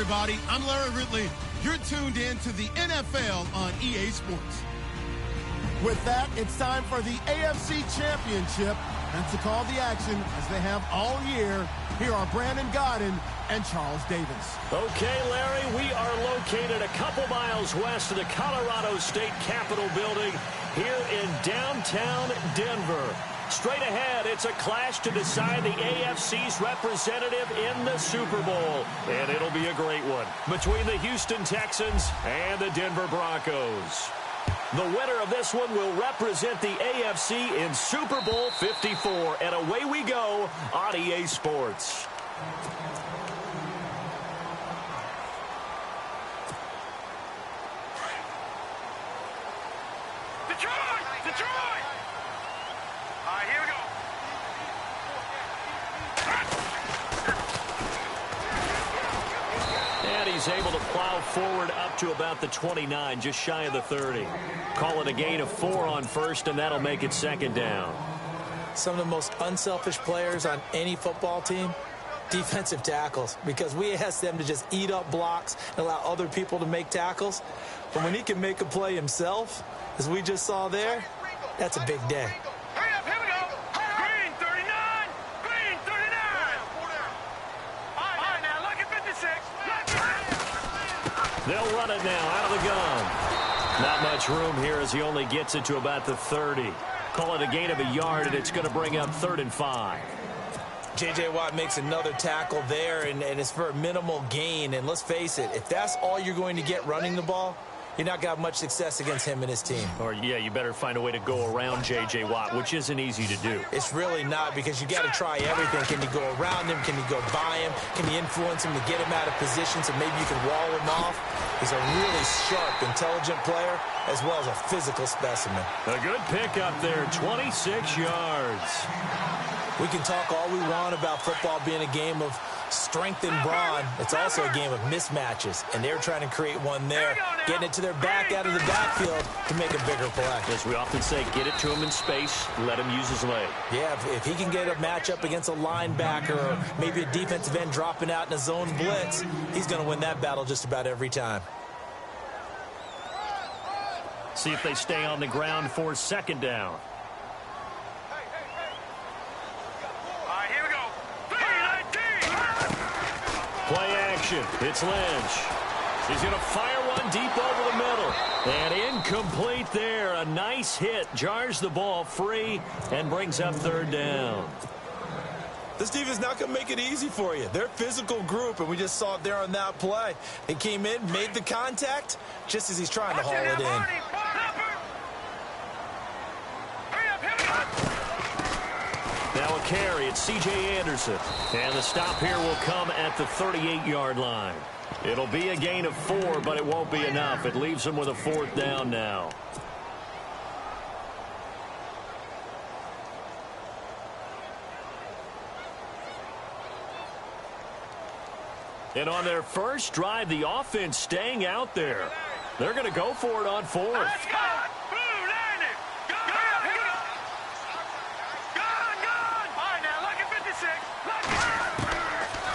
everybody. I'm Larry Ridley. You're tuned in to the NFL on EA Sports. With that, it's time for the AFC Championship. And to call the action, as they have all year, here are Brandon Godden and Charles Davis. Okay, Larry, we are located a couple miles west of the Colorado State Capitol building here in downtown Denver. Straight ahead, it's a clash to decide the AFC's representative in the Super Bowl. And it'll be a great one between the Houston Texans and the Denver Broncos. The winner of this one will represent the AFC in Super Bowl 54. And away we go on EA Sports. Detroit! All right, here we go. And he's able to plow forward up to about the 29, just shy of the 30. Call it a gain of 4 on first, and that'll make it second down. Some of the most unselfish players on any football team, defensive tackles, because we ask them to just eat up blocks and allow other people to make tackles. But when he can make a play himself, as we just saw there, that's a big day. Hurry up, here we go. Green 39. Green 39. All right, now look at 56. They'll run it now out of the gun. Not much room here as he only gets it to about the 30. Call it a gain of a yard, and it's going to bring up 3rd and 5. J.J. Watt makes another tackle there, and it's for a minimal gain. And let's face it, if that's all you're going to get running the ball, you're not going to have much success against him and his team. Or, yeah, you better find a way to go around J.J. Watt, which isn't easy to do. It's really not, because you got to try everything. Can you go around him? Can you go by him? Can you influence him to get him out of position so maybe you can wall him off? He's a really sharp, intelligent player, as well as a physical specimen. A good pickup there, 26 yards. We can talk all we want about football being a game of strength and brawn. It's also a game of mismatches, and they're trying to create one there, getting it to their back out of the backfield to make a bigger play. As we often say, get it to him in space, let him use his leg. Yeah, if he can get a matchup against a linebacker or maybe a defensive end dropping out in a zone blitz, he's going to win that battle just about every time. See if they stay on the ground for second down. Play action. It's Lynch. He's going to fire one deep over the middle. And incomplete there. A nice hit. Jars the ball free and brings up 3rd down. This defense is not going to make it easy for you. They're a physical group, and we just saw it there on that play. They came in, made the contact, just as he's trying to haul it in. Now a carry, it's C.J. Anderson. And the stop here will come at the 38-yard line. It'll be a gain of 4, but it won't be enough. It leaves them with a 4th down now. And on their first drive, the offense staying out there. They're going to go for it on 4th.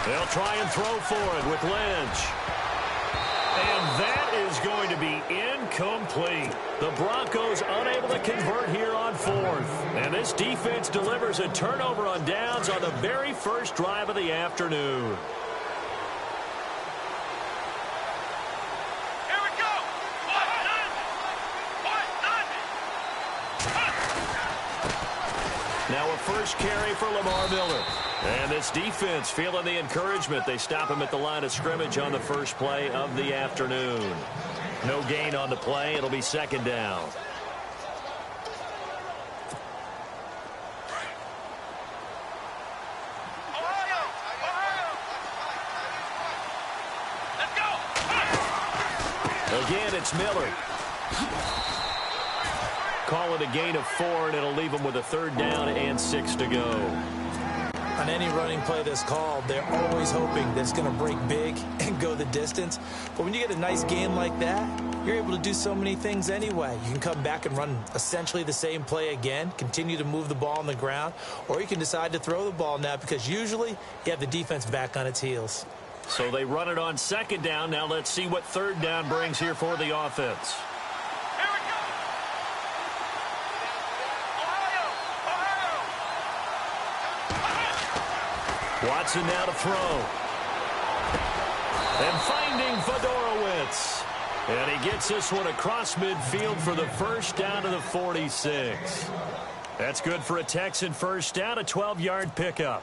They'll try and throw for it with Lynch. And that is going to be incomplete. The Broncos unable to convert here on 4th. And this defense delivers a turnover on downs on the very first drive of the afternoon. Here we go. Now a first carry for Lamar Miller. And this defense feeling the encouragement. They stop him at the line of scrimmage on the first play of the afternoon. No gain on the play. It'll be second down. Again, it's Miller. Call it a gain of 4, and it'll leave them with a 3rd down and 6 to go. On any running play that's called, they're always hoping that it's going to break big and go the distance. But when you get a nice game like that, you're able to do so many things anyway. You can come back and run essentially the same play again, continue to move the ball on the ground, or you can decide to throw the ball now because usually you have the defense back on its heels. So they run it on second down. Now let's see what third down brings here for the offense. Here we go. Ohio. Watson now to throw. And finding Fedorowicz. And he gets this one across midfield for the first down to the 46. That's good for a Texan first down, a 12-yard pickup.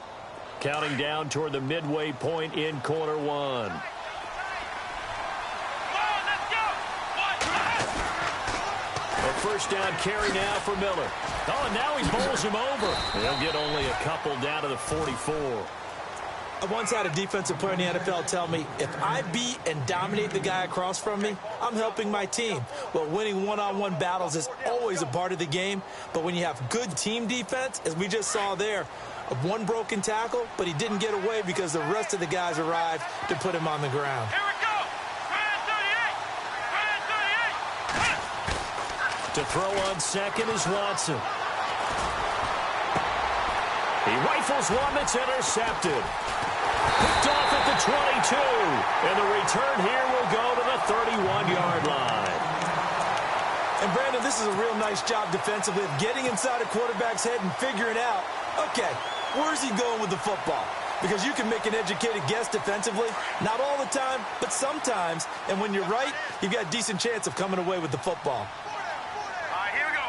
Counting down toward the midway point in quarter one. A first down carry now for Miller. Oh, and now he bowls him over. He'll get only a couple down to the 44. I once had a defensive player in the NFL tell me, if I beat and dominate the guy across from me, I'm helping my team. Well, winning one-on-one battles is always a part of the game, but when you have good team defense, as we just saw there, one broken tackle, but he didn't get away because the rest of the guys arrived to put him on the ground. Here we go. To throw on second is Watson. He rifles one that's intercepted. Picked off at the 22. And the return here will go to the 31-yard line. And, Brandon, this is a real nice job defensively of getting inside a quarterback's head and figuring out, okay, where's he going with the football? Because you can make an educated guess defensively. Not all the time, but sometimes. And when you're right, you've got a decent chance of coming away with the football. All right, here we go.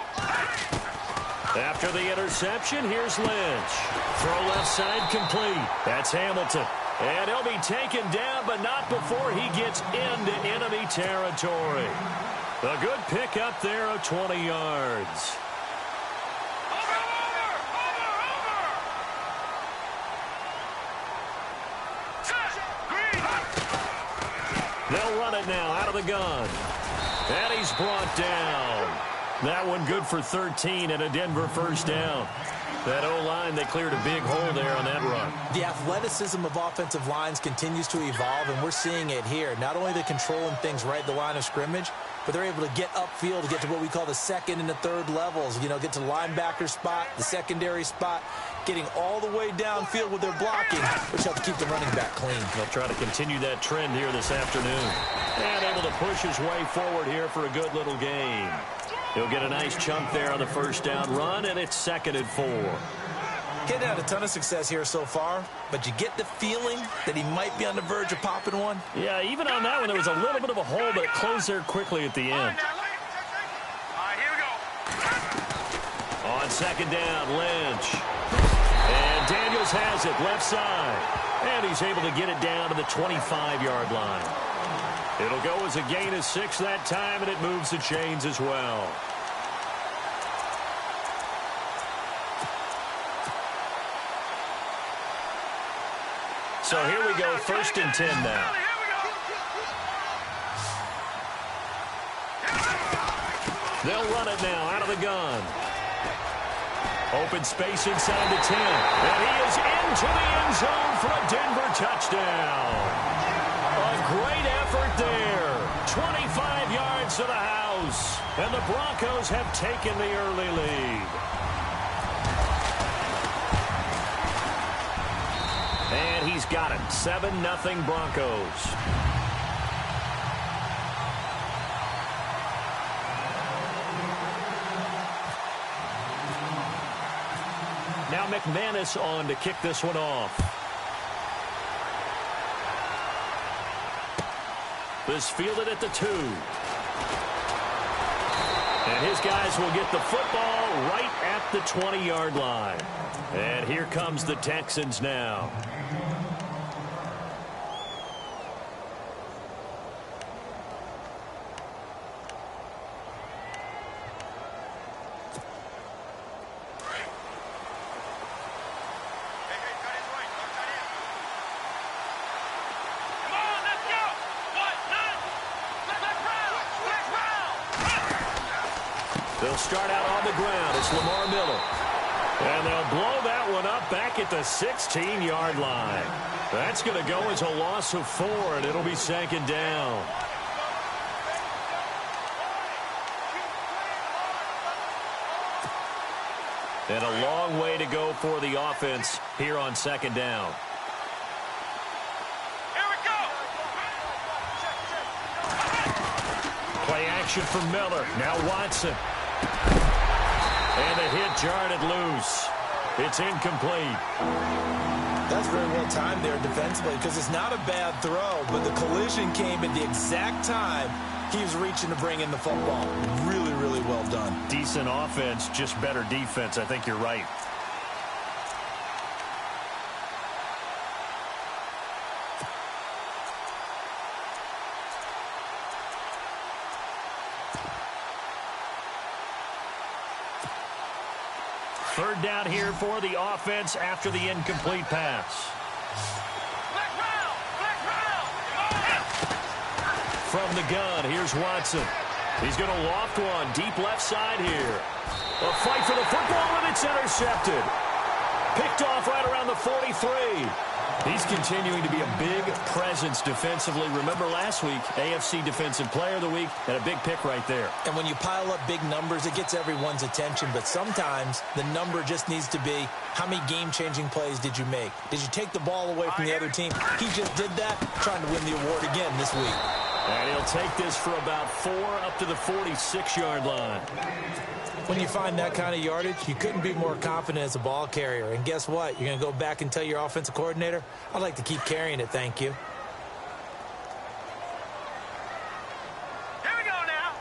After the interception, here's Lynch. Throw left side complete. That's Hamilton. And he'll be taken down, but not before he gets into enemy territory. A good pickup there of 20 yards. They'll run it now out of the gun. And he's brought down. That one good for 13 and a Denver first down. That O-line, they cleared a big hole there on that run. The athleticism of offensive lines continues to evolve, and we're seeing it here. Not only they're controlling things right at the line of scrimmage, but they're able to get upfield to get to what we call the second and the third levels. You know, get to the linebacker spot, the secondary spot, getting all the way downfield with their blocking, which helps keep the running back clean. They'll try to continue that trend here this afternoon. And able to push his way forward here for a good little game. He'll get a nice chunk there on the first down run, and it's 2nd and 4. Getting had a ton of success here so far, but you get the feeling that he might be on the verge of popping one. Yeah, even on that one, there was a little bit of a hole, but it closed there quickly at the end. All right, here we go. On second down, Lynch. And Daniels has it, left side. And he's able to get it down to the 25-yard line. It'll go as a gain of 6 that time, and it moves the chains as well. So here we go, 1st and 10 now. They'll run it now out of the gun. Open space inside the 10. And he is into the end zone for a Denver touchdown. A great effort there. 25 yards to the house. And the Broncos have taken the early lead. And he's got it. 7-0 Broncos. Now McManus on to kick this one off. This fielded at the 2. And his guys will get the football right at the 20-yard line. And here comes the Texans now. They'll start out on the ground. It's Lamar Miller. And they'll blow that one up back at the 16-yard line. That's going to go as a loss of 4, and it'll be 2nd down. And a long way to go for the offense here on 2nd down. Here we go. Play action from Miller. Now Watson. And a hit jarred it loose. It's incomplete. That's very well timed there defensively because it's not a bad throw, but the collision came at the exact time he was reaching to bring in the football. Really, really well done. Decent offense, just better defense. I think you're right. Third down here for the offense after the incomplete pass. From the gun, here's Watson. He's going to loft one deep left side here. A fight for the football, and it's intercepted. Picked off right around the 43. He's continuing to be a big presence defensively. Remember last week, AFC Defensive Player of the Week, and a big pick right there. And when you pile up big numbers, it gets everyone's attention. But sometimes the number just needs to be, how many game-changing plays did you make? Did you take the ball away from the other team? He just did that, trying to win the award again this week. And he'll take this for about 4 up to the 46-yard line. When you find that kind of yardage, you couldn't be more confident as a ball carrier. And guess what? You're going to go back and tell your offensive coordinator, I'd like to keep carrying it, thank you. Here we go now.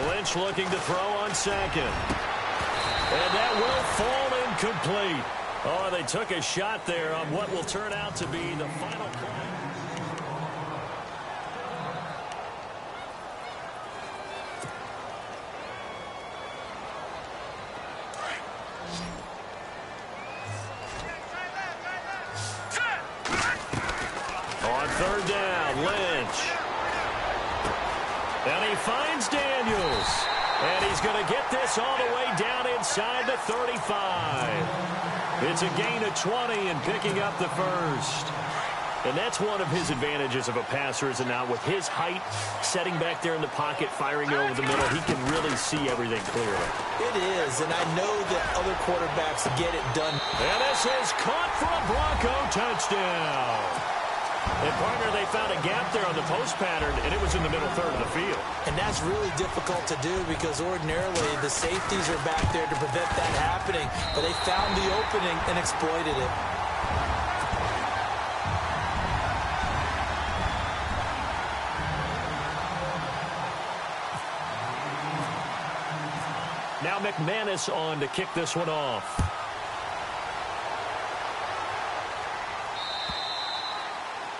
Lynch looking to throw on second. And that will fall incomplete. Oh, they took a shot there on what will turn out to be the final play. Third down, Lynch. And he finds Daniels. And he's going to get this all the way down inside the 35. It's a gain of 20 and picking up the first. And that's one of his advantages of a passer, is it not? With his height, setting back there in the pocket, firing it over the middle, he can really see everything clearly. It is, and I know that other quarterbacks get it done. And this is caught for a Bronco touchdown. And, partner, they found a gap there on the post pattern, and it was in the middle third of the field. And that's really difficult to do because ordinarily the safeties are back there to prevent that happening. But they found the opening and exploited it. Now McManus on to kick this one off.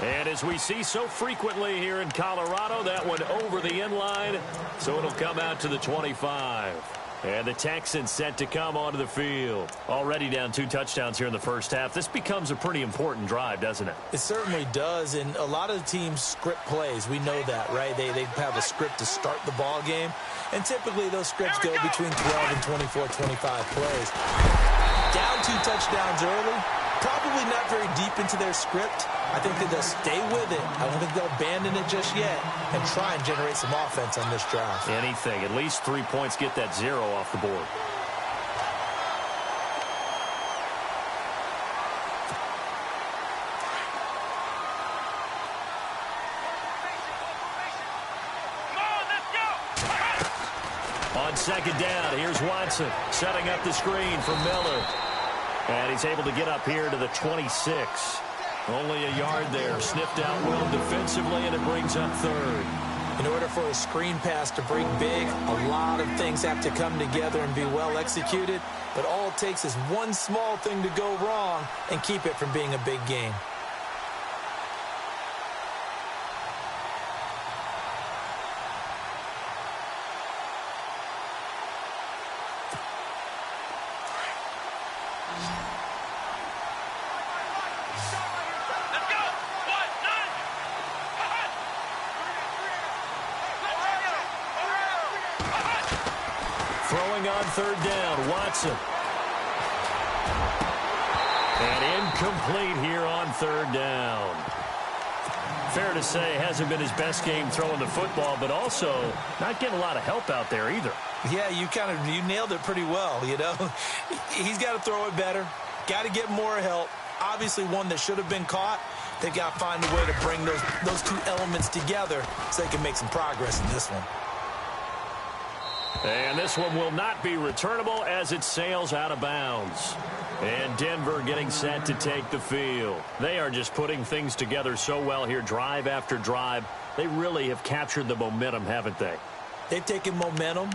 And as we see so frequently here in Colorado, that one over the inline, so it'll come out to the 25. And the Texans set to come onto the field. Already down 2 touchdowns here in the first half. This becomes a pretty important drive, doesn't it? It certainly does, and a lot of teams script plays. We know that, right? They have a script to start the ball game, and typically those scripts go between 12 and 24, 25 plays. Down 2 touchdowns early, probably not very deep into their script. I think that they'll stay with it. I don't think they'll abandon it just yet and try and generate some offense on this drive. Anything. At least 3 points, get that 0 off the board. On second down, here's Watson setting up the screen for Miller. And he's able to get up here to the 26. Only a yard there. Sniffed out well defensively, and it brings up third. In order for a screen pass to break big, a lot of things have to come together and be well executed. But all it takes is one small thing to go wrong and keep it from being a big game. Throwing on third down, Watson. And incomplete here on third down. Fair to say, hasn't been his best game throwing the football, but also not getting a lot of help out there either. Yeah, you nailed it pretty well, you know. He's got to throw it better, got to get more help. Obviously one that should have been caught, They got to find a way to bring those two elements together so they can make some progress in this one. And this one will not be returnable as it sails out of bounds. And Denver getting set to take the field. They are just putting things together so well here, drive after drive. They really have captured the momentum, haven't they? They've taken momentum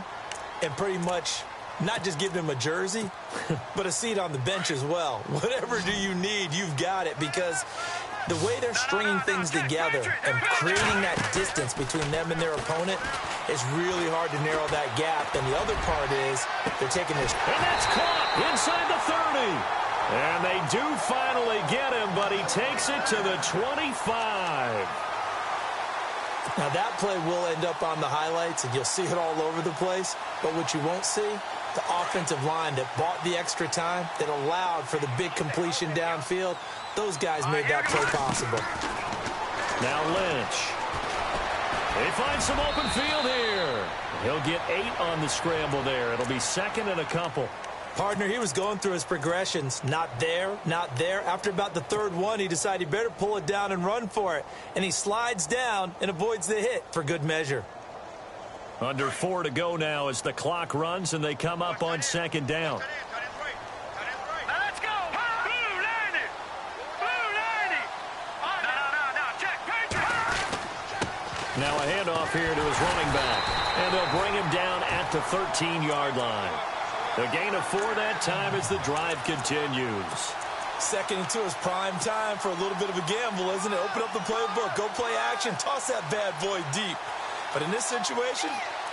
and pretty much not just given him a jersey, but a seat on the bench as well. Whatever do you need, you've got it, because the way they're stringing things together and creating that distance between them and their opponent is really hard to narrow that gap. And the other part is they're taking this. And that's caught inside the 30. And they do finally get him, but he takes it to the 25. Now, that play will end up on the highlights, and you'll see it all over the place. But what you won't see, the offensive line that bought the extra time, that allowed for the big completion downfield, those guys made that play possible. Now Lynch. They find some open field here. He'll get 8 on the scramble there. It'll be second and a couple. Partner, he was going through his progressions. Not there, not there. After about the third one, he decided he better pull it down and run for it. And he slides down and avoids the hit for good measure. Under 4 to go now as the clock runs and they come up on second down. Now let's go. Blue 90. Blue 90. No, check. Now a handoff here to his running back. And they'll bring him down at the 13-yard line. The gain of 4 that time as the drive continues. Second and 2 is prime time for a little bit of a gamble, isn't it? Open up the playbook, go play action, toss that bad boy deep. But in this situation,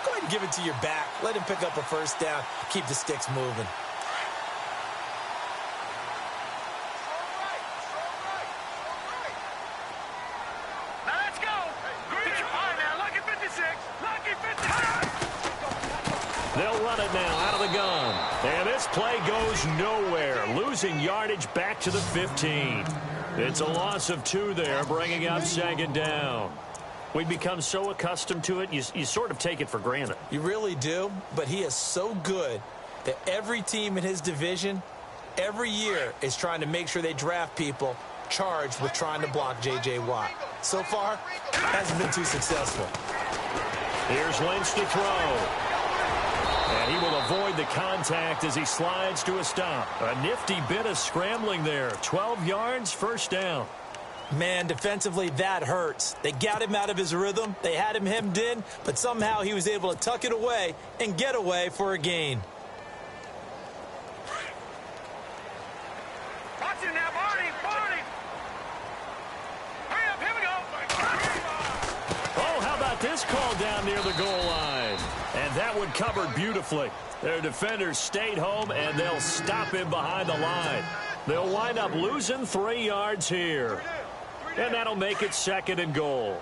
go ahead and give it to your back. Let him pick up a first down, keep the sticks moving. Now let's go. Green. All right, now, lucky 56. Lucky 56. They'll run it now out of the gun. And this play goes nowhere. Losing yardage back to the 15. It's a loss of 2 there, bringing up second down. We've become so accustomed to it, you sort of take it for granted. You really do, but he is so good that every team in his division, every year, is trying to make sure they draft people charged with trying to block J.J. Watt. So far, hasn't been too successful. Here's Lynch to throw. And he will avoid the contact as he slides to a stop. A nifty bit of scrambling there. 12 yards, first down. Man, defensively, that hurts. They got him out of his rhythm. They had him hemmed in, but somehow he was able to tuck it away and get away for a gain. Watch it now, Barney. Hurry up, here we go. Oh, how about this call down near the goal line? And that one covered beautifully. Their defenders stayed home, and they'll stop him behind the line. They'll wind up losing 3 yards here. And that'll make it second and goal.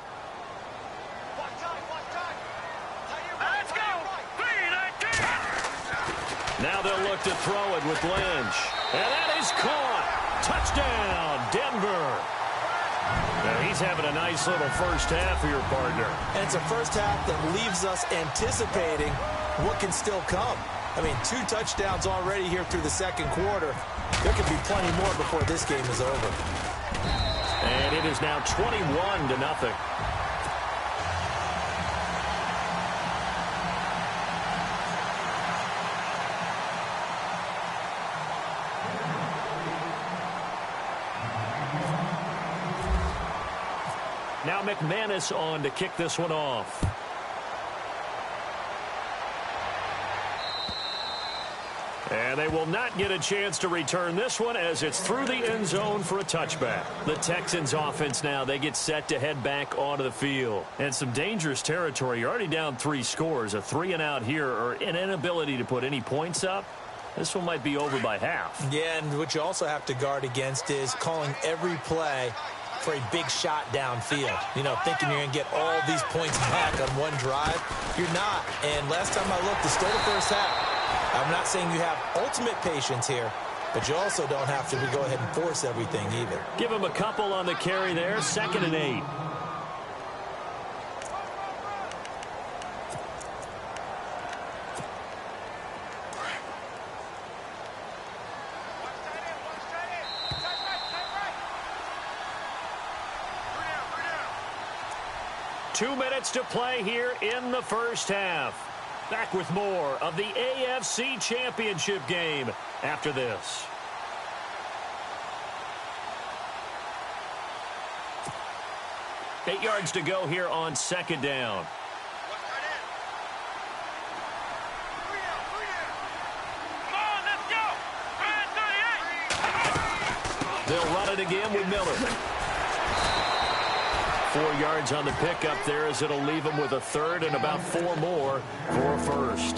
Let's go. 3-19. Now they'll look to throw it with Lynch. And that is caught. Touchdown, Denver. Now he's having a nice little first half here, partner. And it's a first half that leaves us anticipating what can still come. I mean, 2 touchdowns already here through the second quarter. There could be plenty more before this game is over. And it is now 21-0. Now McManus on to kick this one off. And they will not get a chance to return this one as it's through the end zone for a touchback. The Texans offense now, they get set to head back onto the field. And some dangerous territory. You're already down 3 scores. A 3-and-out here or an inability to put any points up. This one might be over by half. Yeah, and what you also have to guard against is calling every play for a big shot downfield. You know, thinking you're going to get all these points back on one drive. You're not. And last time I looked, it's still the first half. I'm not saying you have ultimate patience here, but you also don't have to go ahead and force everything either. Give him a couple on the carry there. 2nd and 8. 2 minutes to play here in the first half. Back with more of the AFC Championship game after this. Eight yards to go here on second down. They'll run it again with Miller. 4 yards on the pickup there as it'll leave them with a third and about 4 more for a first.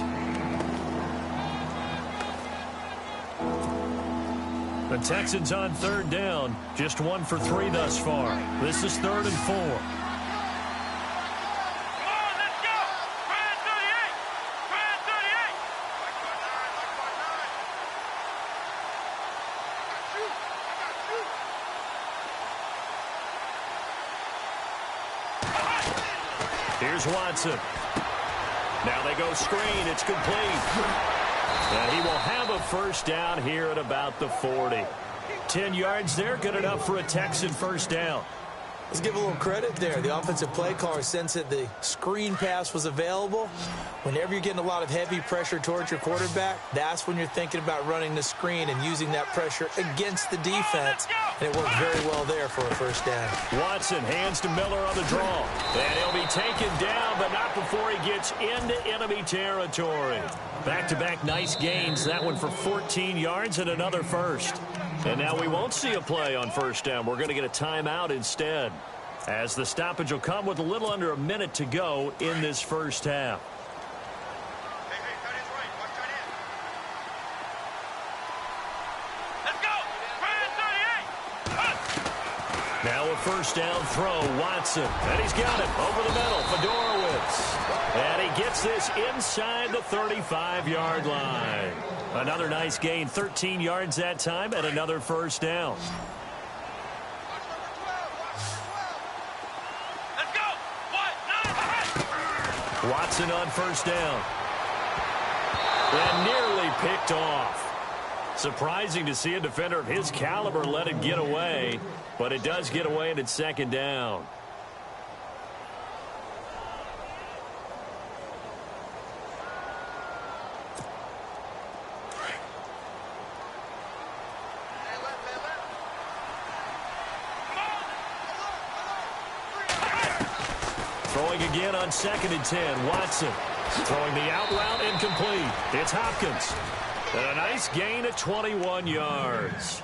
The Texans on third down, just 1 for 3 thus far. This is 3rd and 4. Here's Watson. Now they go screen. It's complete. And he will have a first down here at about the 40. 10 yards there, good enough for a Texan first down. Let's give a little credit there. The offensive play caller sensed that the screen pass was available. Whenever you're getting a lot of heavy pressure towards your quarterback, that's when you're thinking about running the screen and using that pressure against the defense. And it worked very well there for a first down. Watson hands to Miller on the draw. And he'll be taken down, but not before he gets into enemy territory. Back-to-back nice gains. That one for 14 yards and another first. And now we won't see a play on first down. We're going to get a timeout instead, as the stoppage will come with a little under a minute to go in this first half. Now a first down throw, Watson. And he's got it over the middle, Fedorowicz. And he gets this inside the 35-yard line. Another nice gain, 13 yards that time, and another first down. Watson on first down. And nearly picked off. Surprising to see a defender of his caliber let it get away, but it does get away and it's second down. Throwing again on 2nd and 10, Watson. Throwing the out route incomplete. It's Hopkins. And a nice gain of 21 yards.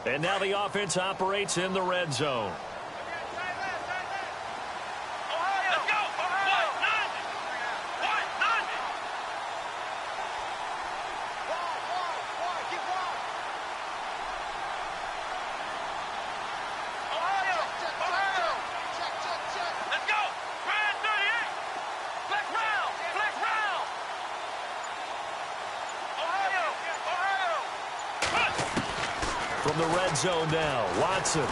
And now the offense operates in the red zone. From the red zone now, Watson.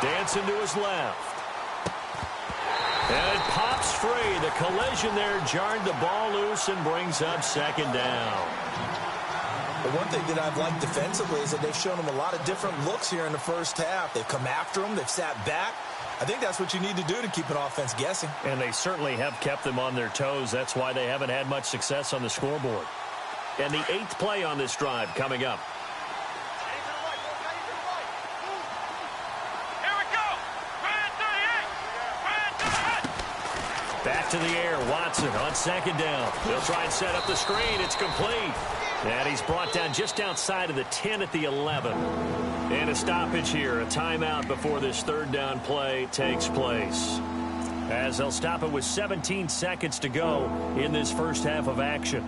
Dancing to his left. And it pops free. The collision there jarred the ball loose and brings up second down. The one thing that I've liked defensively is that they've shown them a lot of different looks here in the first half. They've come after them. They've sat back. I think that's what you need to do to keep an offense guessing. And they certainly have kept them on their toes. That's why they haven't had much success on the scoreboard. And the 8th play on this drive coming up. Back to the air, Watson on second down. He'll try and set up the screen. It's complete. And he's brought down just outside of the 10 at the 11. And a stoppage here, a timeout before this third down play takes place. As they'll stop it with 17 seconds to go in this first half of action.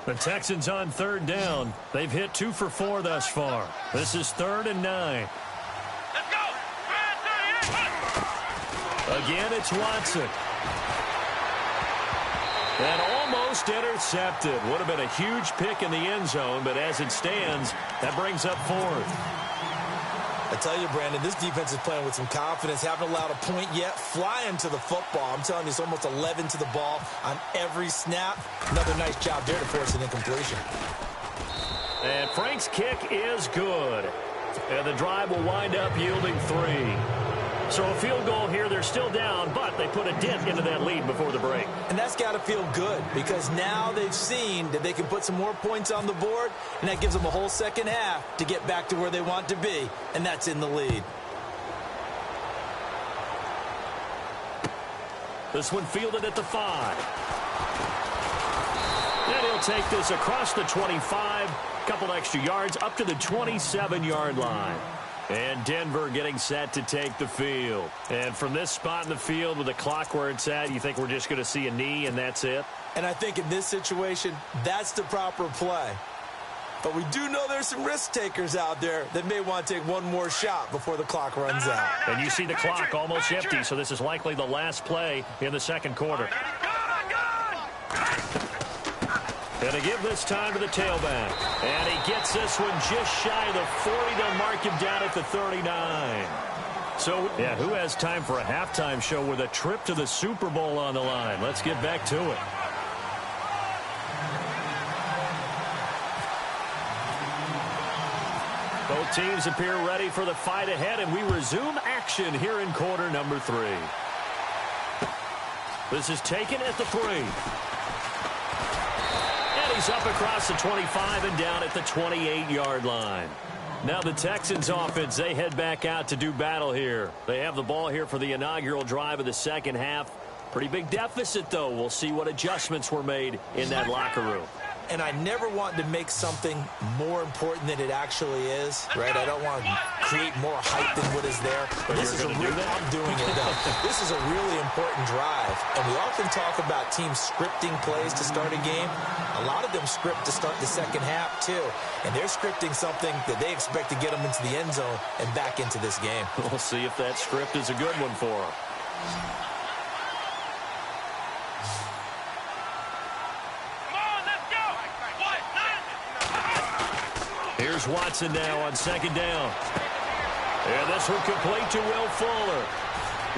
The Texans on third down. They've hit 2 for 4 thus far. This is 3rd and 9. Let's go! Again, it's Watson. And almost intercepted. Would have been a huge pick in the end zone, but as it stands, that brings up fourth. I tell you, Brandon, this defense is playing with some confidence. Haven't allowed a point yet. Flying to the football. I'm telling you, it's almost 11 to the ball on every snap. Another nice job there to force an incompletion. And Frank's kick is good. And the drive will wind up yielding 3. So a field goal here, they're still down, but they put a dent into that lead before the break. And that's got to feel good because now they've seen that they can put some more points on the board, and that gives them a whole second half to get back to where they want to be, and that's in the lead. This one fielded at the 5. And he'll take this across the 25, couple extra yards up to the 27-yard line. And Denver getting set to take the field. And from this spot in the field with the clock where it's at, you think we're just going to see a knee and that's it? And I think in this situation, that's the proper play. But we do know there's some risk takers out there that may want to take one more shot before the clock runs out. And you see the clock almost empty, so this is likely the last play in the second quarter. And to give this time to the tailback. And he gets this one just shy of the 40. They'll mark him down at the 39. So, yeah, who has time for a halftime show with a trip to the Super Bowl on the line? Let's get back to it. Both teams appear ready for the fight ahead, and we resume action here in quarter number 3. This is taken at the 3. He's up across the 25 and down at the 28-yard line. Now the Texans offense, they head back out to do battle here. They have the ball here for the inaugural drive of the second half. Pretty big deficit, though. We'll see what adjustments were made in that locker room. And I never want to make something more important than it actually is, right? I don't want to create more hype than what is there. But this is a real, I'm doing it, though. This is a really important drive. And we often talk about teams scripting plays to start a game. A lot of them script to start the second half, too. And they're scripting something that they expect to get them into the end zone and back into this game. We'll see if that script is a good one for them. Here's Watson now on second down. And this one complete to Will Fuller.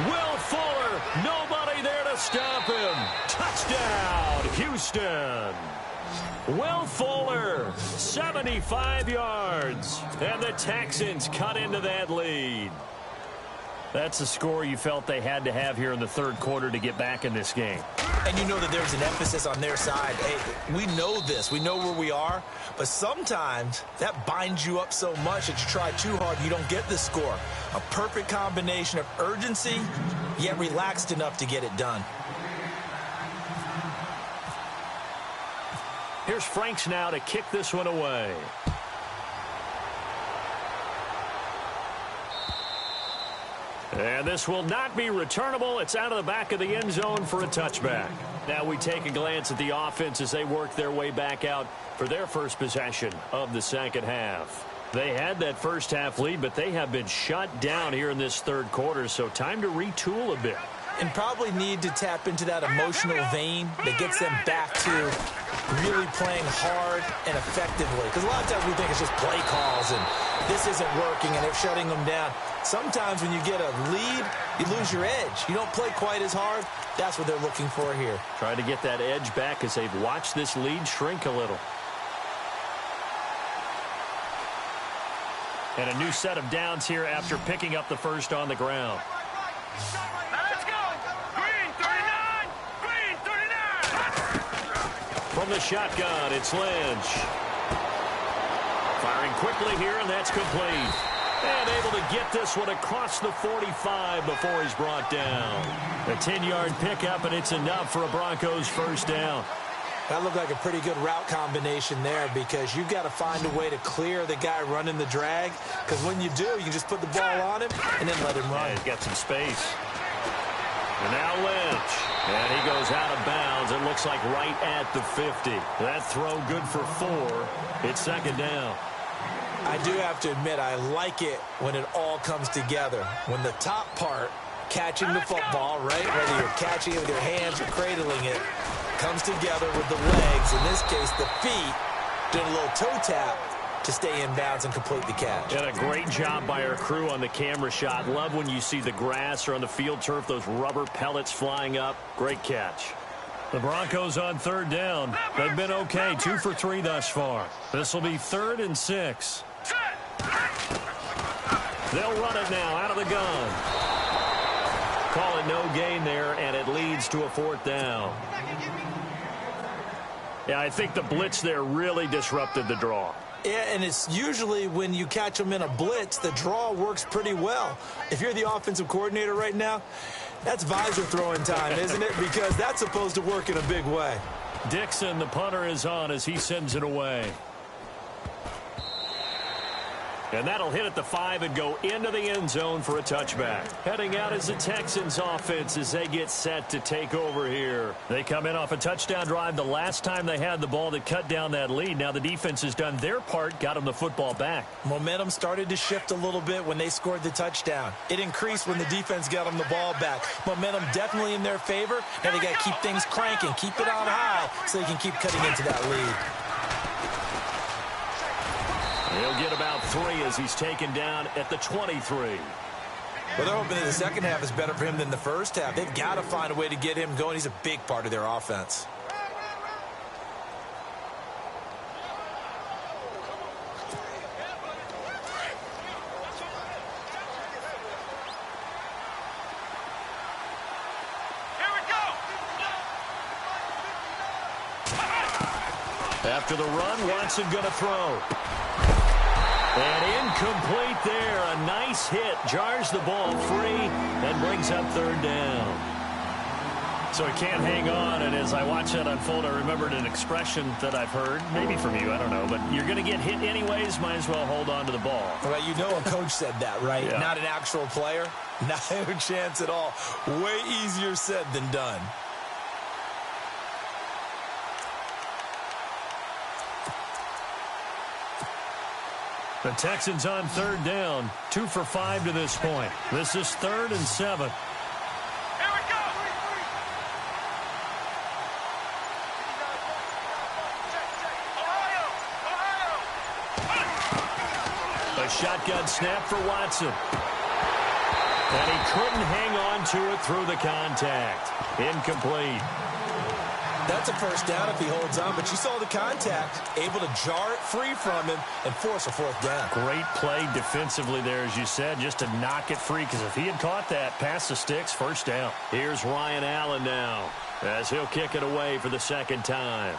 Will Fuller, nobody there to stop him. Touchdown, Houston. Will Fuller, 75 yards. And the Texans cut into that lead. That's the score you felt they had to have here in the third quarter to get back in this game. And you know that there's an emphasis on their side. Hey, we know this. We know where we are. But sometimes that binds you up so much that you try too hard, you don't get the score. A perfect combination of urgency, yet relaxed enough to get it done. Here's Franks now to kick this one away. And this will not be returnable. It's out of the back of the end zone for a touchback. Now we take a glance at the offense as they work their way back out for their first possession of the second half. They had that first half lead, but they have been shut down here in this third quarter, so time to retool a bit. And probably need to tap into that emotional vein that gets them back to really playing hard and effectively. Because a lot of times we think it's just play calls and this isn't working and they're shutting them down. Sometimes when you get a lead, you lose your edge. You don't play quite as hard. That's what they're looking for here. Trying to get that edge back as they've watched this lead shrink a little. And a new set of downs here after picking up the first on the ground. Let's go! Green 39! Green 39! From the shotgun, it's Lynch. Firing quickly here, and that's complete. And able to get this one across the 45 before he's brought down. A 10-yard pickup, and it's enough for a Broncos first down. That looked like a pretty good route combination there because you've got to find a way to clear the guy running the drag. Because when you do, you can just put the ball on him and then let him run. Yeah, he's got some space. And now Lynch. And he goes out of bounds. It looks like right at the 50. That throw good for 4. It's second down. I do have to admit, I like it when it all comes together. When the top part catching the football, right? Whether you're catching it with your hands or cradling it, comes together with the legs. In this case, the feet. Did a little toe tap to stay in bounds and complete the catch. And a great job by our crew on the camera shot. Love when you see the grass or on the field turf, those rubber pellets flying up. Great catch. The Broncos on third down. They've been okay, 2 for 3 thus far. This will be 3rd and 6. They'll run it now out of the gun. Call it no gain there, and it leads to a 4th down. Yeah, I think the blitz there really disrupted the draw. Yeah, and it's usually when you catch them in a blitz, the draw works pretty well. If you're the offensive coordinator right now, that's visor throwing time, isn't it? Because that's supposed to work in a big way. Dixon, the punter, is on as he sends it away. And that'll hit at the 5 and go into the end zone for a touchback. Heading out is the Texans offense as they get set to take over here. They come in off a touchdown drive the last time they had the ball that cut down that lead. Now the defense has done their part, got them the football back. Momentum started to shift a little bit when they scored the touchdown. It increased when the defense got them the ball back. Momentum definitely in their favor. Now they got to keep things cranking, keep it on high so they can keep cutting into that lead. He'll get about 3 as he's taken down at the 23. Well, they're hoping that the second half is better for him than the first half. They've got to find a way to get him going. He's a big part of their offense. Here we go. After the run, Watson going to throw. And incomplete there. A nice hit. Jars the ball free and brings up 3rd down. So he can't hang on, and as I watch that unfold, I remembered an expression that I've heard, maybe from you, I don't know, but you're going to get hit anyways, might as well hold on to the ball. Well, you know a coach said that, right? Yeah. Not an actual player. Not a chance at all. Way easier said than done. The Texans on 3rd down, 2 for 5 to this point. This is 3rd and 7. Here we go. A shotgun snap for Watson. And he couldn't hang on to it through the contact. Incomplete. That's a first down if he holds on, but you saw the contact, able to jar it free from him and force a 4th down. Great play defensively there, as you said, just to knock it free, because if he had caught that, past the sticks, 1st down. Here's Ryan Allen now as he'll kick it away for the 2nd time.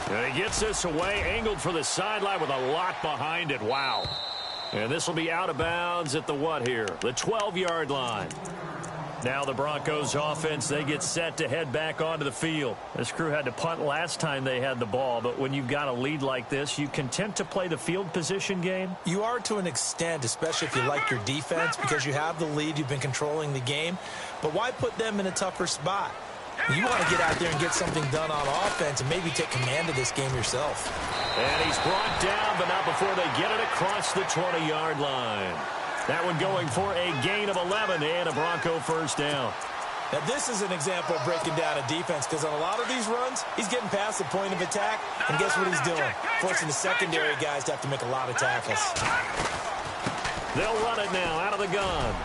And he gets this away, angled for the sideline with a lot behind it. Wow. And this will be out of bounds at the what here? The 12-yard line. Now the Broncos offense, they get set to head back onto the field. This crew had to punt last time they had the ball, but when you've got a lead like this, you content to play the field position game? You are to an extent, especially if you like your defense, because you have the lead, you've been controlling the game. But why put them in a tougher spot? You want to get out there and get something done on offense and maybe take command of this game yourself. And he's brought down, but not before they get it across the 20-yard line. That one going for a gain of 11 and a Bronco 1st down. Now, this is an example of breaking down a defense, because on a lot of these runs, he's getting past the point of attack, and guess what he's doing? Forcing the secondary guys to have to make a lot of tackles. They'll run it now out of the gun.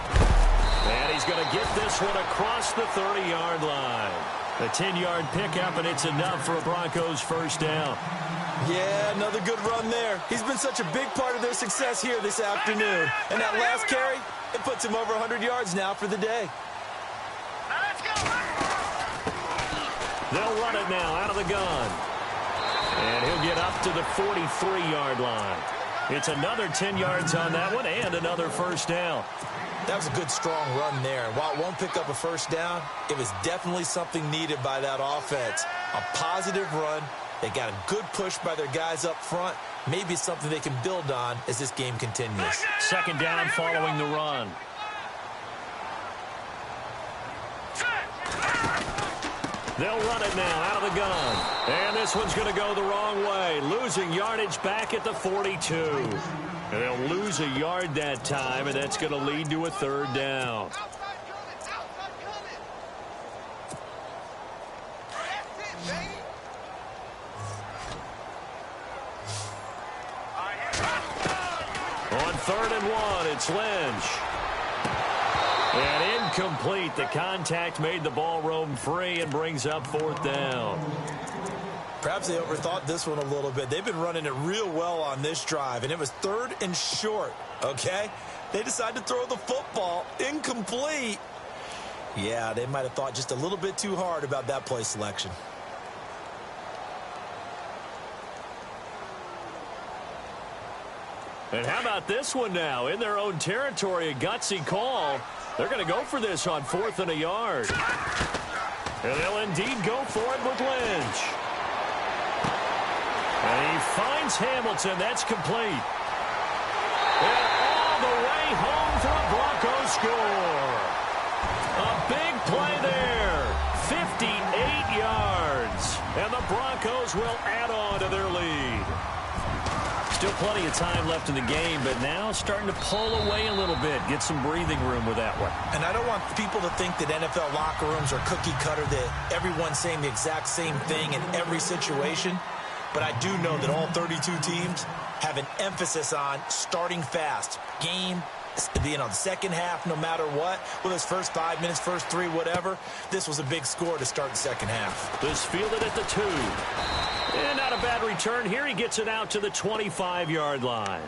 And he's going to get this one across the 30-yard line. A 10-yard pickup, and it's enough for a Broncos 1st down. Yeah, another good run there. He's been such a big part of their success here this afternoon. And that last carry, it puts him over 100 yards now for the day. They'll run it now out of the gun. And he'll get up to the 43-yard line. It's another 10 yards on that one and another 1st down. That was a good, strong run there. While it won't pick up a 1st down, it was definitely something needed by that offense. A positive run. They got a good push by their guys up front. Maybe it's something they can build on as this game continues. 2nd down following the run. They'll run it now out of the gun. And this one's going to go the wrong way. Losing yardage back at the 42. And they'll lose a yard that time, and that's going to lead to a third down. On 3rd and 1, it's Lynch. And incomplete. The contact made the ball roam free and brings up 4th down. Perhaps they overthought this one a little bit. They've been running it real well on this drive, and it was 3rd and short, okay? They decided to throw the football incomplete. Yeah, they might have thought just a little bit too hard about that play selection. And how about this one now? In their own territory, a gutsy call. They're going to go for this on 4th and a yard. And they'll indeed go for it with Lynch. And he finds Hamilton. That's complete. And all the way home for a Broncos score. A big play there. 58 yards. And the Broncos will add on to their lead. Still plenty of time left in the game, but now starting to pull away a little bit. Get some breathing room with that one. And I don't want people to think that NFL locker rooms are cookie cutter, that everyone's saying the exact same thing in every situation. But I do know that all 32 teams have an emphasis on starting fast. Game, the second half, no matter what. Whether it's first 5 minutes, first 3, whatever. This was a big score to start the second half. This fielded at the 2. And not a bad return here. He gets it out to the 25-yard line.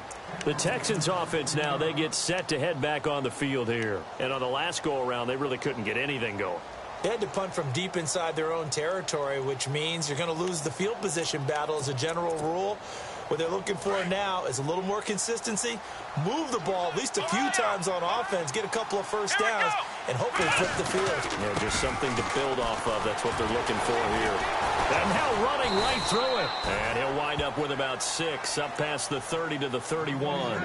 The Texans offense now, they get set to head back on the field here. And on the last go-around, they really couldn't get anything going. They had to punt from deep inside their own territory, which means you're going to lose the field position battle as a general rule. What they're looking for now is a little more consistency, move the ball at least a few times on offense, get a couple of first downs, and hopefully flip the field. Yeah, just something to build off of. That's what they're looking for here. And now running right through it. And he'll wind up with about 6, up past the 30 to the 31.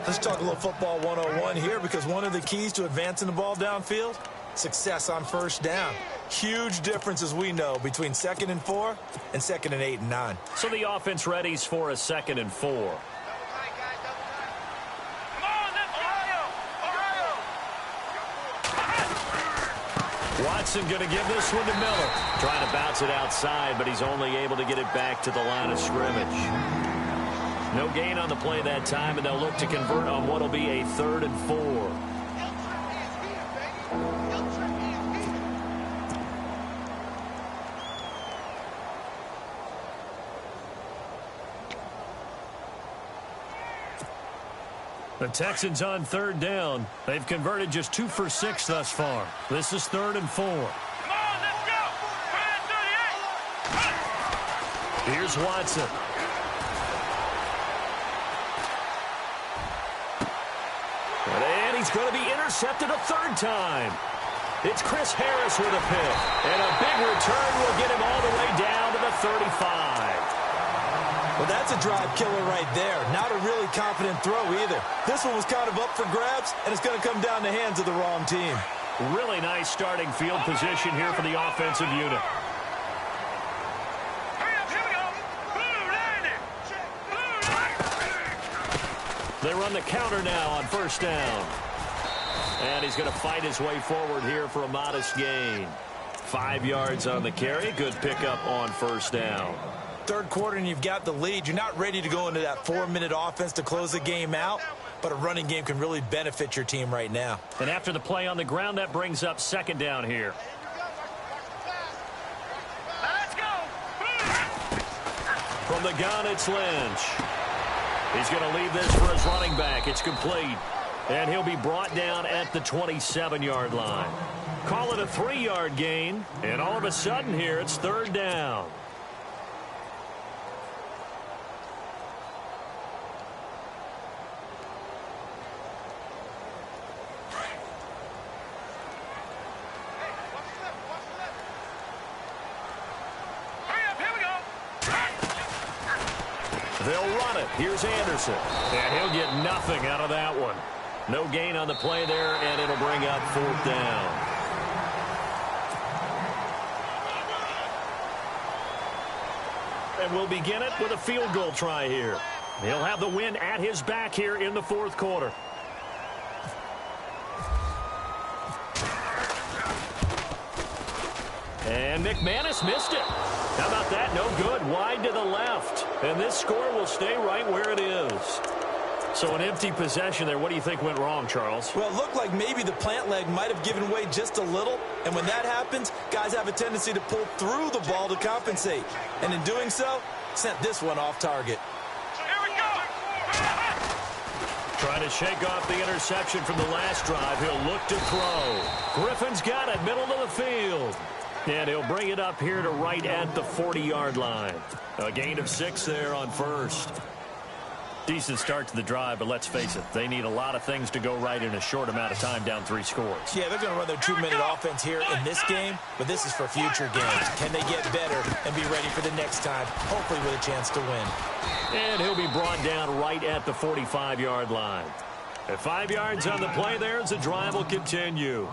Let's talk a little football 101 here, because one of the keys to advancing the ball downfield, success on first down. Huge difference, as we know, between 2nd and 4 and 2nd and 8 and 9. So the offense readies for a 2nd and 4. Watson going to give this one to Miller. Trying to bounce it outside, but he's only able to get it back to the line of scrimmage. No gain on the play that time, and they'll look to convert on what will be a 3rd and 4. The Texans on 3rd down. They've converted just 2 for 6 thus far. This is 3rd and 4. Come on, let's go. 38. Here's Watson. And he's going to be intercepted a 3rd time. It's Chris Harris with a pick. And a big return will get him all the way down to the 35. Well, that's a drive killer right there. Not a really confident throw either. This one was kind of up for grabs, and it's going to come down the hands of the wrong team. Really nice starting field position here for the offensive unit. They run the counter now on 1st down. And he's going to fight his way forward here for a modest gain. 5 yards on the carry. Good pickup on 1st down. 3rd quarter and you've got the lead. You're not ready to go into that 4-minute offense to close the game out, but a running game can really benefit your team right now. And after the play on the ground, that brings up 2nd down here. Let's go. From the gun, it's Lynch. He's going to leave this for his running back. It's complete. And he'll be brought down at the 27-yard line. Call it a 3-yard gain. And all of a sudden here, it's 3rd down. They'll run it. Here's Anderson. And he'll get nothing out of that one. No gain on the play there, and it'll bring up 4th down. And we'll begin it with a field goal try here. He'll have the win at his back here in the fourth quarter. And McManus missed it. How about that? No good. Wide to the left. And this score will stay right where it is. So an empty possession there. What do you think went wrong, Charles? Well, it looked like maybe the plant leg might have given way just a little. And when that happens, guys have a tendency to pull through the ball to compensate. And in doing so, sent this one off target. Here we go. Trying to shake off the interception from the last drive. He'll look to throw. Griffin's got it, middle of the field. And he'll bring it up here to right at the 40-yard line. A gain of 6 there on first. Decent start to the drive, but let's face it, they need a lot of things to go right in a short amount of time, down 3 scores. Yeah, they're going to run their 2-minute offense here in this game, but this is for future games. Can they get better and be ready for the next time, hopefully with a chance to win? And he'll be brought down right at the 45-yard line. At 5 yards on the play there, as the drive will continue.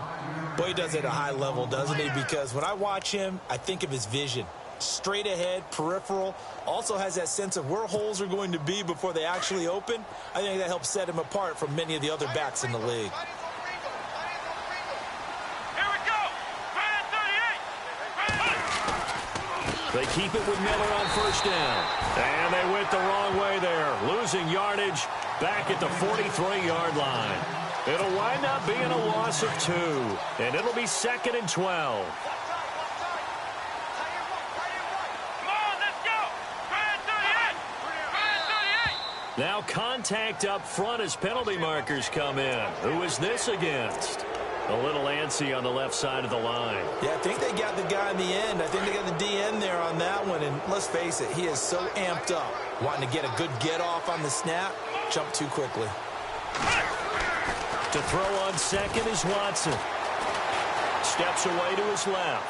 Boy, he does it at a high level, doesn't he? Because when I watch him, I think of his vision. Straight ahead, peripheral, also has that sense of where holes are going to be before they actually open. I think that helps set him apart from many of the other backs in the league. Here we go. They keep it with Miller on first down. And they went the wrong way there, losing yardage back at the 43-yard line. It'll wind up being a loss of 2, and it'll be 2nd and 12. Now contact up front as penalty markers come in. Who is this against? A little antsy on the left side of the line. Yeah, I think they got the guy in the end. I think they got the DN there on that one. And let's face it, he is so amped up. Wanting to get a good get-off on the snap. Jump too quickly. To throw on second is Watson. Steps away to his left.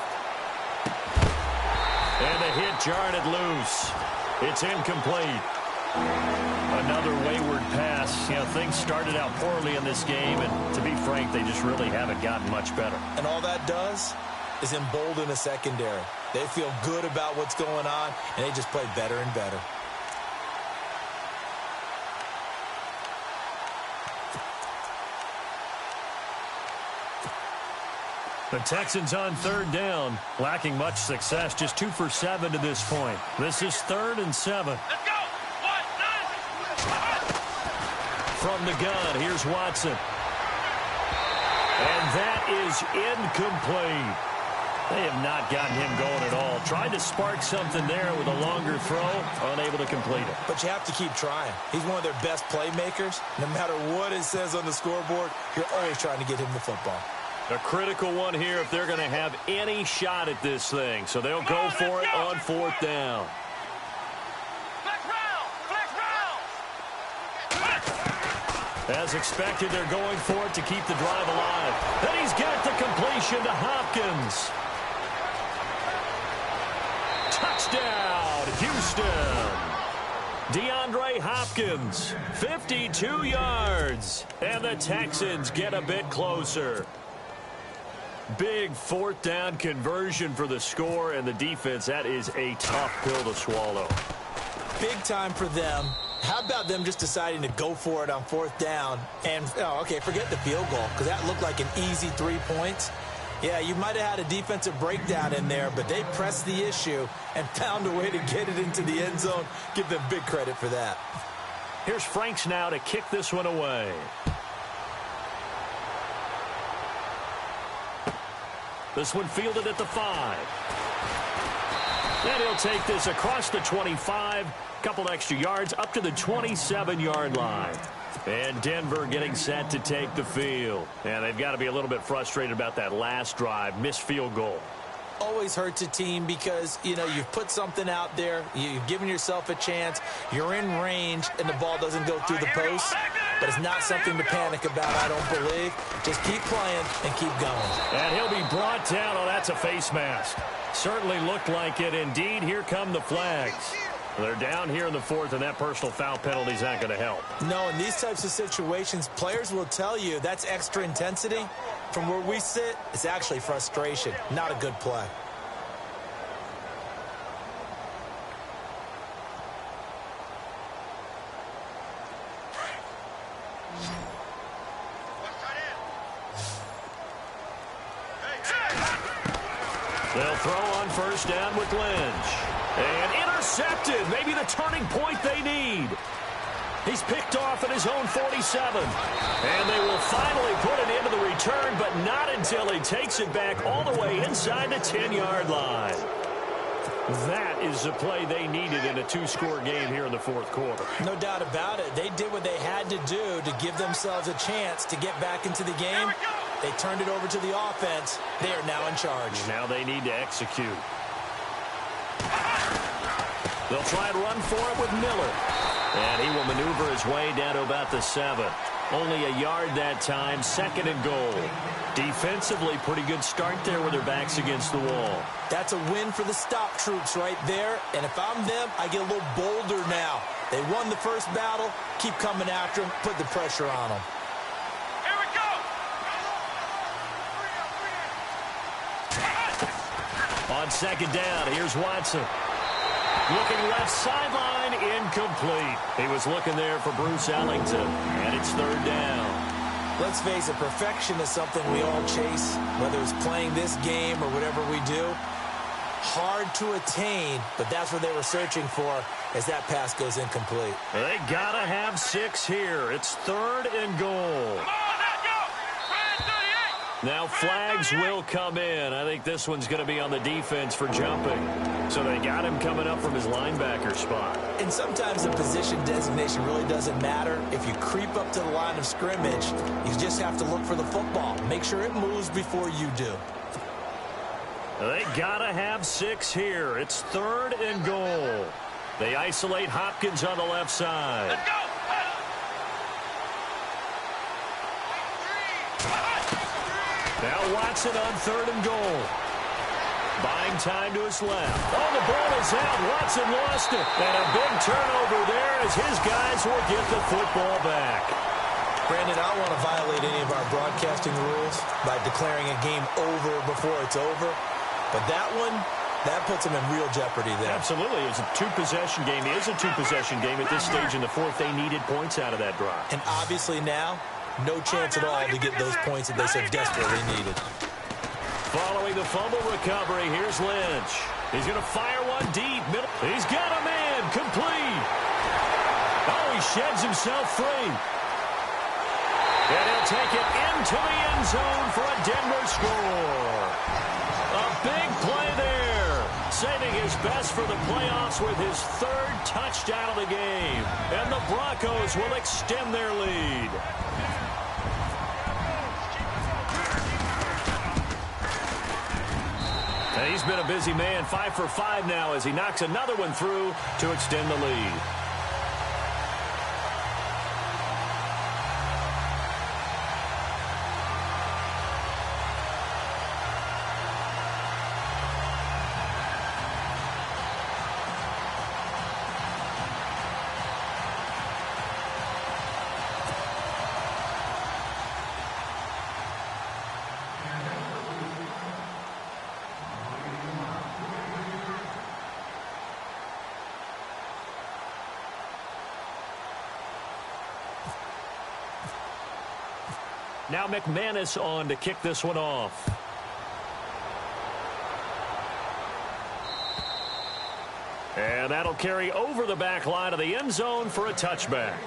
And the hit jarred it loose. It's incomplete. Another wayward pass. You know, things started out poorly in this game, and to be frank, they just really haven't gotten much better. And all that does is embolden a secondary. They feel good about what's going on, and they just play better and better. The Texans on 3rd down, lacking much success, just 2 for 7 to this point. This is 3rd and 7. Let's go. 1, 9. From the gun, here's Watson. And that is incomplete. They have not gotten him going at all. Tried to spark something there with a longer throw, unable to complete it. But you have to keep trying. He's one of their best playmakers. No matter what it says on the scoreboard, you're always trying to get him the football. A critical one here if they're going to have any shot at this thing. So they'll go for it on 4th down. As expected, they're going for it to keep the drive alive. And he's got the completion to Hopkins. Touchdown, Houston. DeAndre Hopkins, 52 yards. And the Texans get a bit closer. Big 4th down conversion for the score, and the defense, that is a tough pill to swallow. Big time for them. How about them just deciding to go for it on 4th down? And, okay, forget the field goal, because that looked like an easy 3 points. Yeah, you might have had a defensive breakdown in there, but they pressed the issue and found a way to get it into the end zone. Give them big credit for that. Here's Franks now to kick this one away. This one fielded at the 5. And he'll take this across the 25. Couple extra yards up to the 27-yard line. And Denver getting set to take the field. And they've got to be a little bit frustrated about that last drive. Missed field goal. Always hurts a team because, you know, you've put something out there. You've given yourself a chance. You're in range, and the ball doesn't go through the post. But it's not something to panic about, I don't believe. Just keep playing and keep going. And he'll be brought down. Oh, that's a face mask. Certainly looked like it. Indeed, here come the flags. They're down here in the 4th, and that personal foul penalty is not going to help. No, in these types of situations, players will tell you that's extra intensity. From where we sit, it's actually frustration, not a good play. They'll throw on first down with Lynch. And intercepted. Maybe the turning point they need. He's picked off at his own 47. And they will finally put it into the return, but not until he takes it back all the way inside the 10-yard line. That is the play they needed in a two-score game here in the fourth quarter. No doubt about it. They did what they had to do to give themselves a chance to get back into the game. They turned it over to the offense. They are now in charge. Now they need to execute. They'll try and run for it with Miller. And he will maneuver his way down to about the 7. Only a yard that time, 2nd and goal. Defensively, pretty good start there with their backs against the wall. That's a win for the stop troops right there. And if I'm them, I get a little bolder now. They won the first battle. Keep coming after them. Put the pressure on them. Here we go. On 2nd down, here's Watson. Looking left sideline, incomplete. He was looking there for Bruce Ellington, and it's 3rd down. Let's face it, perfection is something we all chase, whether it's playing this game or whatever we do. Hard to attain, but that's what they were searching for as that pass goes incomplete. They got to have 6 here. It's 3rd and goal. Now flags will come in. I think this one's going to be on the defense for jumping. So they got him coming up from his linebacker spot. And sometimes the position designation really doesn't matter. If you creep up to the line of scrimmage, you just have to look for the football. Make sure it moves before you do. They got to have 6 here. It's 3rd and goal. They isolate Hopkins on the left side. Let's go. Now Watson on 3rd and goal. Buying time to his left. Oh, the ball is out. Watson lost it. And a big turnover there as his guys will get the football back. Brandon, I don't want to violate any of our broadcasting rules by declaring a game over before it's over. But that one, that puts them in real jeopardy there. Absolutely. It's a two-possession game. It is a two-possession game at this stage in the fourth. They needed points out of that drive. And obviously now, no chance at all to get those points that they so desperately needed. Following the fumble recovery, here's Lynch. He's going to fire one deep. Middle. He's got a man. Complete. Oh, he sheds himself free. And he'll take it into the end zone for a Denver score. A big play there. Saving his best for the playoffs with his 3rd touchdown of the game. And the Broncos will extend their lead. And he's been a busy man, 5 for 5 now as he knocks another one through to extend the lead. Now McManus on to kick this one off. And that'll carry over the back line of the end zone for a touchback.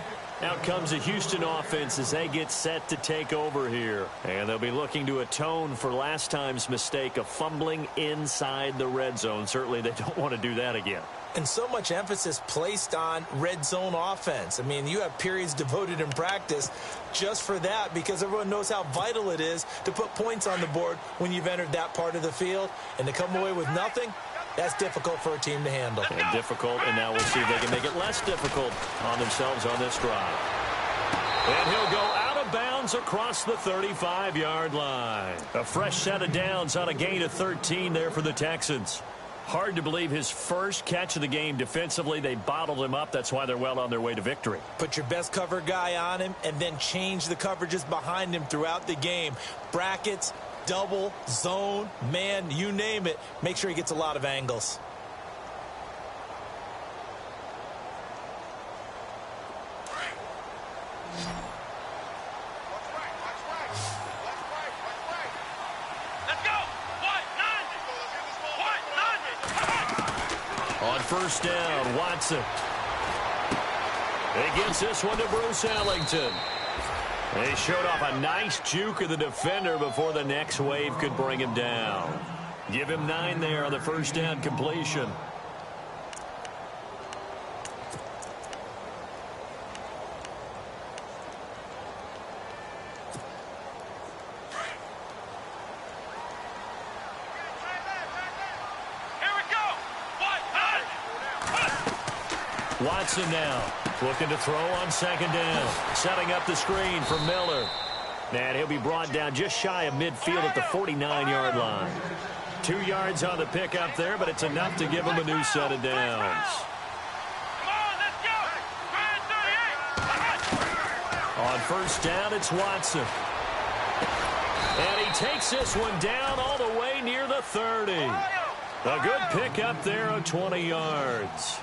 Out comes the Houston offense as they get set to take over here. And they'll be looking to atone for last time's mistake of fumbling inside the red zone. Certainly they don't want to do that again. And so much emphasis placed on red zone offense. I mean, you have periods devoted in practice just for that because everyone knows how vital it is to put points on the board when you've entered that part of the field. And to come away with nothing, that's difficult for a team to handle. And difficult, and now we'll see if they can make it less difficult on themselves on this drive. And he'll go out of bounds across the 35-yard line. A fresh set of downs on a gain of 13 there for the Texans. Hard to believe his first catch of the game defensively. They bottled him up. That's why they're well on their way to victory. Put your best cover guy on him and then change the coverages behind him throughout the game. Brackets, double, zone, man, you name it. Make sure he gets a lot of angles. Let's go. 1, 9. first down. Watson. He gets this one to Bruce Ellington. They showed off a nice juke of the defender before the next wave could bring him down. Give him 9 there on the first down completion. Watson now looking to throw on second down. Setting up the screen for Miller. And he'll be brought down just shy of midfield at the 49-yard line. 2 yards on the pickup there, but it's enough to give him a new set of downs. On first down, it's Watson. And he takes this one down all the way near the 30. A good pickup there of 20 yards.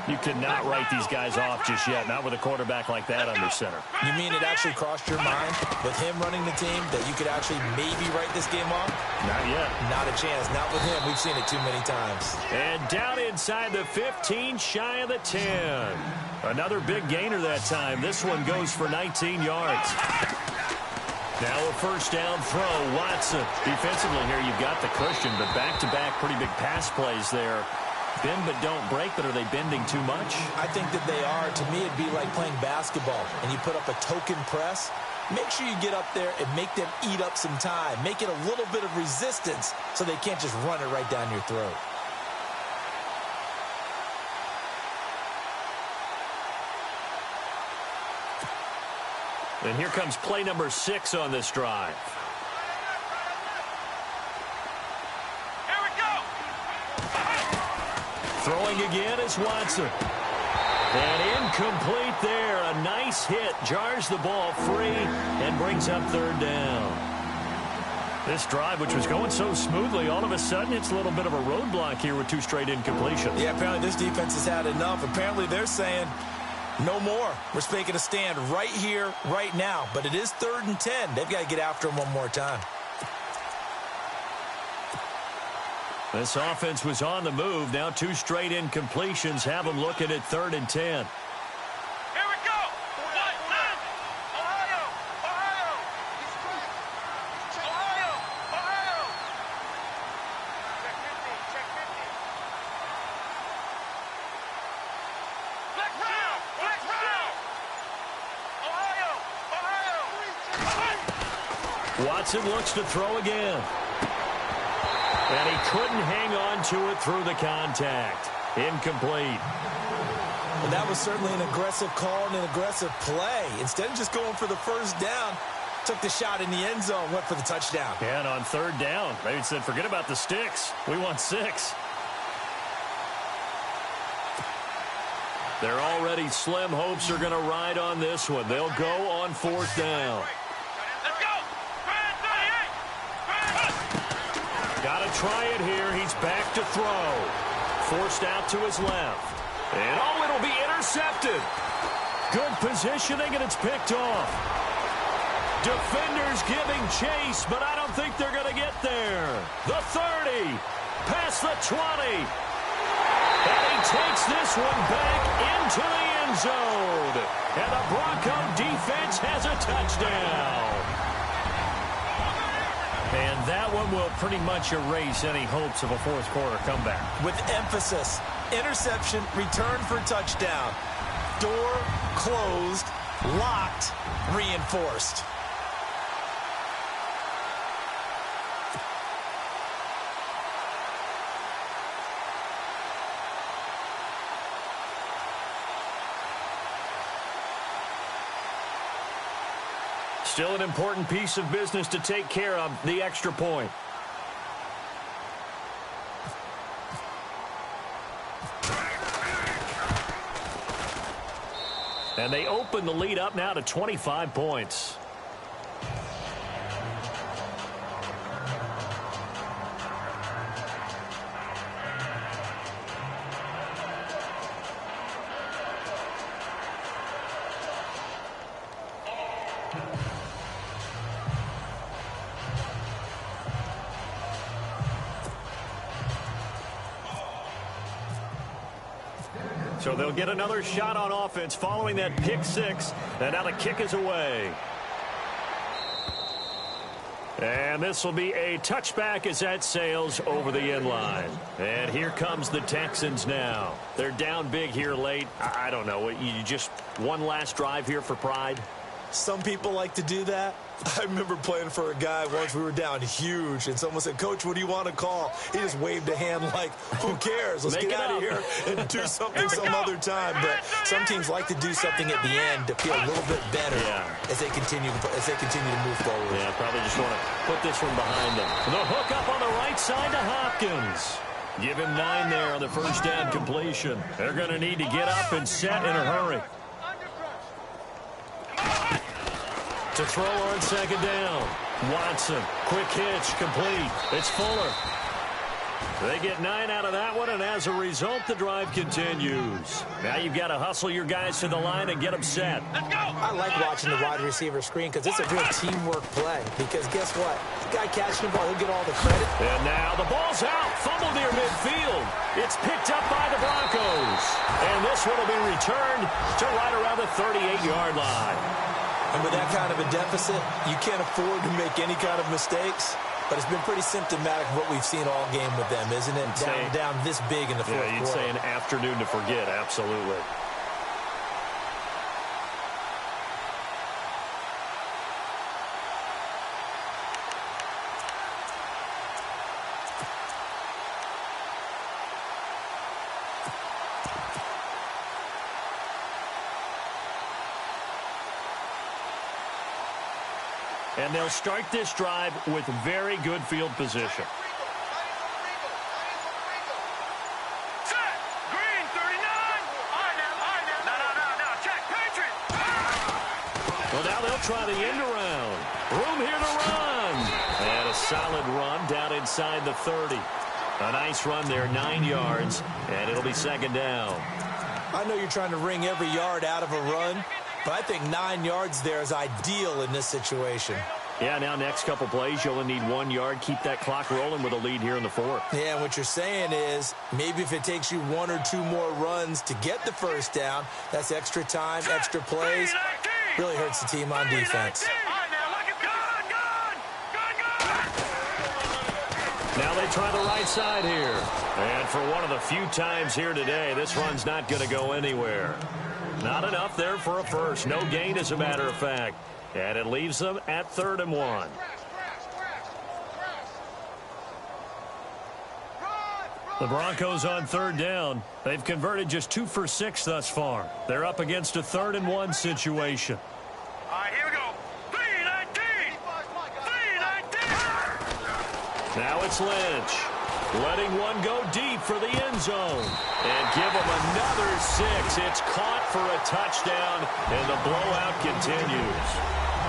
You cannot write these guys off just yet, not with a quarterback like that under center. You mean it actually crossed your mind with him running the team that you could actually maybe write this game off? Not yet. Not a chance. Not with him. We've seen it too many times. And down inside the 15, shy of the 10. Another big gainer that time. This one goes for 19 yards. Now a first down throw. Watson. Defensively here, you've got the cushion, but back-to-back pretty big pass plays there. Bend but don't break, but are they bending too much? I think that they are. To me, it'd be like playing basketball, and you put up a token press. Make sure you get up there and make them eat up some time. Make it a little bit of resistance so they can't just run it right down your throat. And here comes play number 6 on this drive. Throwing again is Watson. And incomplete there. A nice hit. Jars the ball free and brings up third down. This drive, which was going so smoothly, all of a sudden it's a little bit of a roadblock here with 2 straight incompletions. Yeah, apparently this defense has had enough. Apparently they're saying no more. We're making a stand right here, right now. But it is 3rd and 10. They've got to get after him one more time. This offense was on the move. Now 2 straight incompletions have them looking at 3rd and 10. Here we go. Ohio. Check 50. Black round. Ohio. Watson looks to throw again. And he couldn't hang on to it through the contact. Incomplete. Well, that was certainly an aggressive call and an aggressive play. Instead of just going for the first down, took the shot in the end zone, went for the touchdown. And on 3rd down, they said, forget about the sticks. We want 6. Their already slim hopes are going to ride on this one. They'll go on 4th down. Got to try it here. He's back to throw. Forced out to his left. And, oh, it'll be intercepted. Good positioning, and it's picked off. Defenders giving chase, but I don't think they're going to get there. The 30, past the 20. And he takes this one back into the end zone. And the Bronco defense has a touchdown. And that one will pretty much erase any hopes of a 4th quarter comeback. With emphasis, interception, return for touchdown. Door closed, locked, reinforced. Still an important piece of business to take care of, the extra point. And they open the lead up now to 25 points. So they'll get another shot on offense following that pick six. And now the kick is away. And this will be a touchback as that sails over the end line. And here comes the Texans now. They're down big here late. I don't know. You just one last drive here for pride? Some people like to do that. I remember playing for a guy once. We were down huge, and someone said, "Coach, what do you want to call?" He just waved a hand like, who cares? Let's get out of here and do something some other time. But some teams like to do something at the end to feel a little bit better as they continue to move forward. Yeah, probably just want to put this one behind them. The hook up on the right side to Hopkins. Give him 9 there on the first down completion. They're going to need to get up and set in a hurry. To throw on second down. Watson, quick hitch, complete. It's Fuller. They get 9 out of that one, and as a result, the drive continues. Now you've got to hustle your guys to the line and get them set. I like watching the wide receiver screen because it's a real teamwork play. Because guess what? The guy catching the ball, he'll get all the credit. And now the ball's out. Fumbled near midfield. It's picked up by the Broncos. And this one will be returned to right around the 38-yard line. And with that kind of a deficit, you can't afford to make any kind of mistakes. But it's been pretty symptomatic of what we've seen all game with them, isn't it? Down this big in the fourth quarter. Yeah, you'd say an afternoon to forget, absolutely. And they'll start this drive with very good field position. Set. Green, 39. All right, now. No. Check. Patriot. Well, now they'll try the end around. Room here to run. And a solid run down inside the 30. A nice run there, 9 yards. And it'll be second down. I know you're trying to wring every yard out of a run, but I think 9 yards there is ideal in this situation. Yeah, now next couple plays, you only need 1 yard. Keep that clock rolling with a lead here in the fourth. Yeah, and what you're saying is maybe if it takes you 1 or 2 more runs to get the first down, that's extra time, extra plays. Really hurts the team on defense. Now they try the right side here. And for one of the few times here today, this run's not going to go anywhere. Not enough there for a first. No gain, as a matter of fact. And it leaves them at 3rd and 1. The Broncos on 3rd down. They've converted just 2 for 6 thus far. They're up against a 3rd and 1 situation. All right, here we go. 3-19. Now it's Lynch. Letting one go deep for the end zone. And give them another 6. It's caught for a touchdown, and the blowout continues.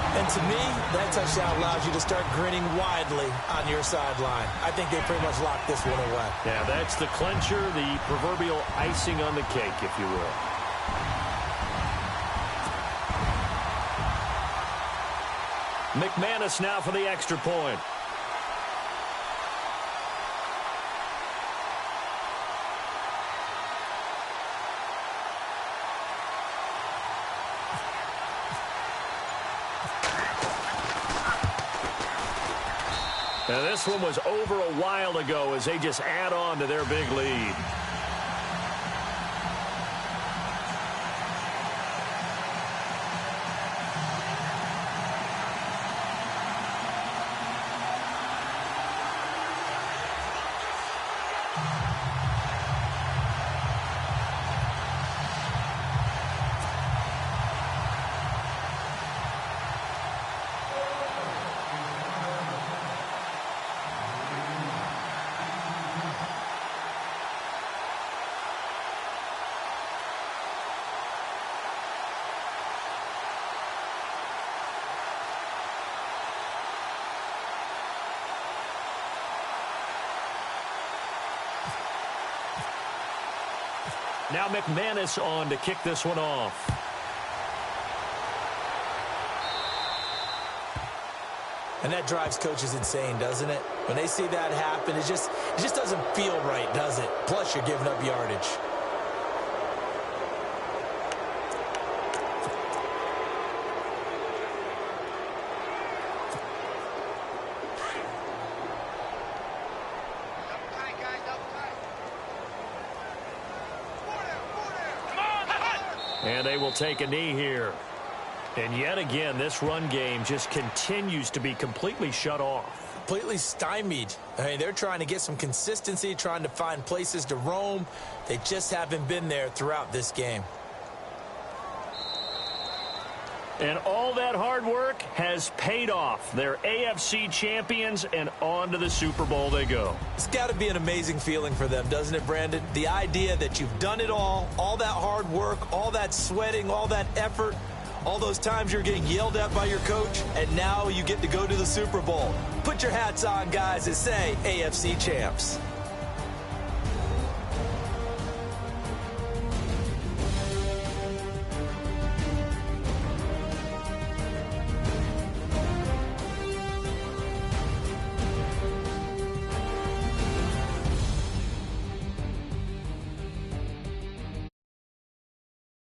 And to me, that touchdown allows you to start grinning widely on your sideline. I think they pretty much locked this one away. Yeah, that's the clincher, the proverbial icing on the cake, if you will. McManus now for the extra point. Now this one was over a while ago as they just add on to their big lead. Now McManus on to kick this one off. And that drives coaches insane, doesn't it? When they see that happen, it just doesn't feel right, does it? Plus, you're giving up yardage. And they will take a knee here. And yet again, this run game just continues to be completely shut off. Completely stymied. I mean, they're trying to get some consistency, trying to find places to roam. They just haven't been there throughout this game. And all that hard work has paid off. They're AFC champions, and on to the Super Bowl they go. It's got to be an amazing feeling for them, doesn't it, Brandon? The idea that you've done it all that hard work, all that sweating, all that effort, all those times you're getting yelled at by your coach, and now you get to go to the Super Bowl. Put your hats on, guys, and say AFC champs.